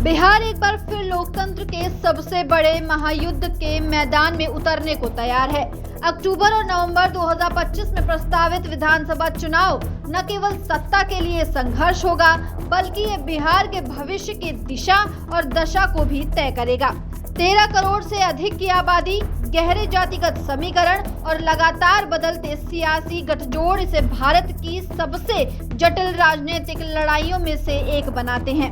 बिहार एक बार फिर लोकतंत्र के सबसे बड़े महायुद्ध के मैदान में उतरने को तैयार है। अक्टूबर और नवंबर 2025 में प्रस्तावित विधानसभा चुनाव न केवल सत्ता के लिए संघर्ष होगा, बल्कि ये बिहार के भविष्य की दिशा और दशा को भी तय करेगा। 13 करोड़ से अधिक की आबादी, गहरे जातिगत समीकरण और लगातार बदलते सियासी गठजोड़ इसे भारत की सबसे जटिल राजनीतिक लड़ाइयों में से एक बनाते हैं।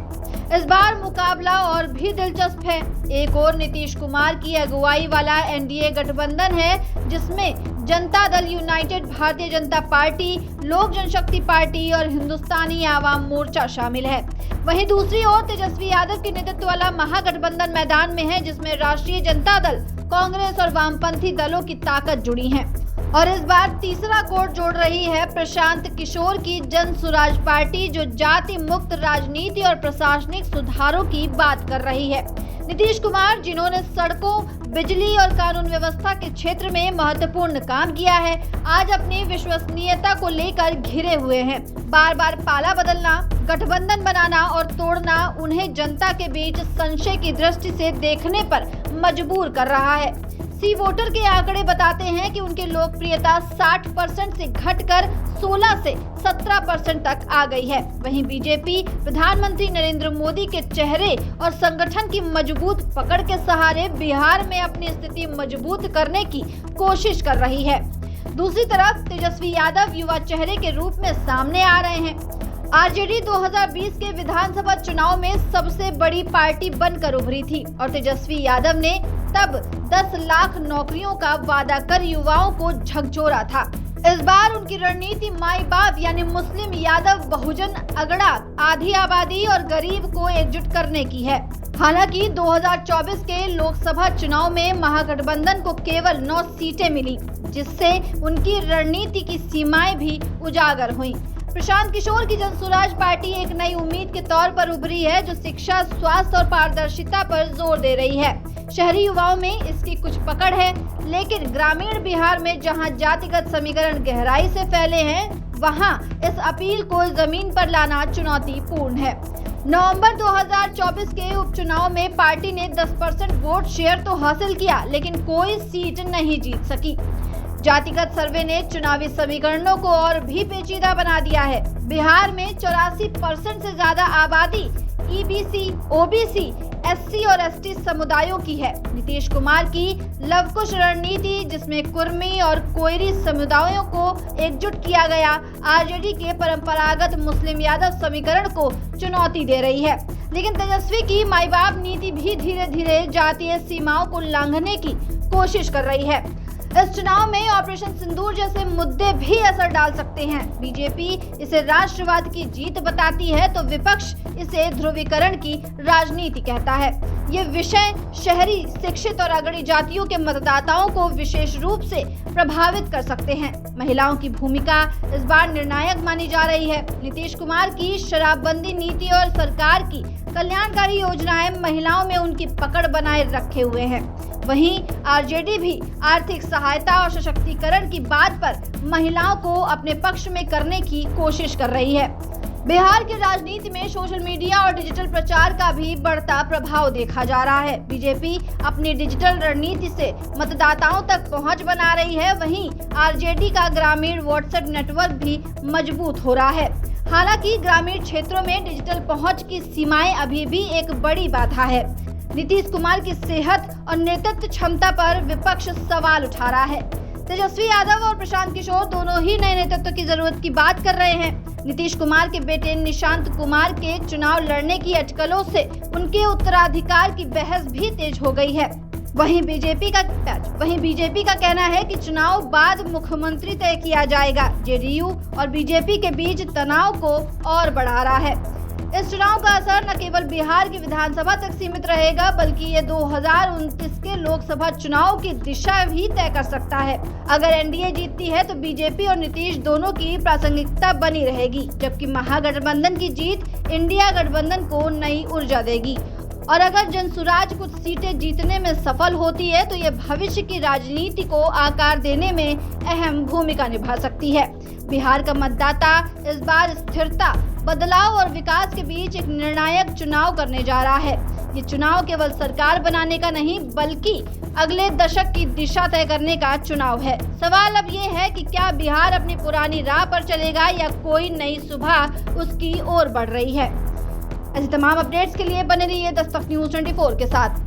इस बार मुकाबला और भी दिलचस्प है। एक और नीतीश कुमार की अगुवाई वाला एनडीए गठबंधन है, जिसमें जनता दल यूनाइटेड, भारतीय जनता पार्टी, लोक जनशक्ति पार्टी और हिंदुस्तानी आवाम मोर्चा शामिल है। वहीं दूसरी ओर तेजस्वी यादव के नेतृत्व वाला महागठबंधन मैदान में है, जिसमें राष्ट्रीय जनता दल, कांग्रेस और वामपंथी दलों की ताकत जुड़ी है। और इस बार तीसरा कोर जोड़ रही है प्रशांत किशोर की जन सुराज पार्टी, जो जाति मुक्त राजनीति और प्रशासनिक सुधारों की बात कर रही है। नीतीश कुमार, जिन्होंने सड़कों, बिजली और कानून व्यवस्था के क्षेत्र में महत्वपूर्ण काम किया है, आज अपनी विश्वसनीयता को लेकर घिरे हुए हैं। बार बार पाला बदलना, गठबंधन बनाना और तोड़ना उन्हें जनता के बीच संशय की दृष्टि से देखने पर मजबूर कर रहा है। सी वोटर के आंकड़े बताते हैं कि उनकी लोकप्रियता 60% से घटकर 16 से 17% तक आ गई है। वहीं बीजेपी प्रधानमंत्री नरेंद्र मोदी के चेहरे और संगठन की मजबूत पकड़ के सहारे बिहार में अपनी स्थिति मजबूत करने की कोशिश कर रही है। दूसरी तरफ तेजस्वी यादव युवा चेहरे के रूप में सामने आ रहे हैं। आरजेडी 2020 के विधानसभा चुनाव में सबसे बड़ी पार्टी बनकर उभरी थी और तेजस्वी यादव ने तब 10 लाख नौकरियों का वादा कर युवाओं को झकझोरा था। इस बार उनकी रणनीति माई बाप यानी मुस्लिम, यादव, बहुजन, अगड़ा, आधी आबादी और गरीब को एकजुट करने की है। हालांकि 2024 के लोकसभा चुनाव में महागठबंधन को केवल 9 सीटें मिली, जिससे उनकी रणनीति की सीमाएं भी उजागर हुई। प्रशांत किशोर की जनसुराज पार्टी एक नई उम्मीद के तौर पर उभरी है, जो शिक्षा, स्वास्थ्य और पारदर्शिता पर जोर दे रही है। शहरी युवाओं में इसकी कुछ पकड़ है, लेकिन ग्रामीण बिहार में जहां जातिगत समीकरण गहराई से फैले हैं, वहां इस अपील को जमीन पर लाना चुनौतीपूर्ण है। नवंबर 2024 के उपचुनाव में पार्टी ने 10% वोट शेयर तो हासिल किया, लेकिन कोई सीट नहीं जीत सकी। जातिगत सर्वे ने चुनावी समीकरणों को और भी पेचीदा बना दिया है। बिहार में 84% से ज्यादा आबादी ईबीसी, ओबीसी, एससी और एसटी समुदायों की है। नीतीश कुमार की लवकुश रणनीति, जिसमें कुर्मी और कोयरी समुदायों को एकजुट किया गया, आरजेडी के परंपरागत मुस्लिम यादव समीकरण को चुनौती दे रही है। लेकिन तेजस्वी की माई बाप नीति भी धीरे धीरे जातीय सीमाओं को लांघने की कोशिश कर रही है। इस चुनाव में ऑपरेशन सिंदूर जैसे मुद्दे भी असर डाल सकते हैं। बीजेपी इसे राष्ट्रवाद की जीत बताती है, तो विपक्ष इसे ध्रुवीकरण की राजनीति कहता है। ये विषय शहरी, शिक्षित और अगड़ी जातियों के मतदाताओं को विशेष रूप से प्रभावित कर सकते हैं। महिलाओं की भूमिका इस बार निर्णायक मानी जा रही है। नीतीश कुमार की शराबबंदी नीति और सरकार की कल्याणकारी योजनाएं महिलाओं में उनकी पकड़ बनाए रखे हुए हैं। वहीं आरजेडी भी आर्थिक सहायता और सशक्तिकरण की बात पर महिलाओं को अपने पक्ष में करने की कोशिश कर रही है। बिहार की राजनीति में सोशल मीडिया और डिजिटल प्रचार का भी बढ़ता प्रभाव देखा जा रहा है। बीजेपी अपनी डिजिटल रणनीति से मतदाताओं तक पहुंच बना रही है। वहीं आरजेडी का ग्रामीण व्हाट्सएप नेटवर्क भी मजबूत हो रहा है। हालांकि ग्रामीण क्षेत्रों में डिजिटल पहुंच की सीमाएं अभी भी एक बड़ी बाधा है। नीतीश कुमार की सेहत और नेतृत्व क्षमता पर विपक्ष सवाल उठा रहा है। तेजस्वी यादव और प्रशांत किशोर दोनों ही नए नेतृत्व की जरूरत की बात कर रहे हैं। नीतीश कुमार के बेटे निशांत कुमार के चुनाव लड़ने की अटकलों से उनके उत्तराधिकार की बहस भी तेज हो गई है। वहीं बीजेपी का कहना है कि चुनाव बाद मुख्यमंत्री तय किया जाएगा। जेडीयू और बीजेपी के बीच तनाव को और बढ़ा रहा है। इस चुनाव का असर न केवल बिहार की विधानसभा तक सीमित रहेगा, बल्कि ये 2029 के लोकसभा चुनाव की दिशा भी तय कर सकता है। अगर एनडीए जीतती है तो बीजेपी और नीतीश दोनों की प्रासंगिकता बनी रहेगी, जबकि महागठबंधन की जीत इंडिया गठबंधन को नई ऊर्जा देगी। और अगर जनसुराज कुछ सीटें जीतने में सफल होती है, तो ये भविष्य की राजनीति को आकार देने में अहम भूमिका निभा सकती है। बिहार का मतदाता इस बार स्थिरता, बदलाव और विकास के बीच एक निर्णायक चुनाव करने जा रहा है। ये चुनाव केवल सरकार बनाने का नहीं बल्कि अगले दशक की दिशा तय करने का चुनाव है। सवाल अब ये है कि क्या बिहार अपनी पुरानी राह पर चलेगा या कोई नई सुबह उसकी ओर बढ़ रही है। ऐसे तमाम अपडेट्स के लिए बने रहिए दस्तक न्यूज़ 24 के साथ।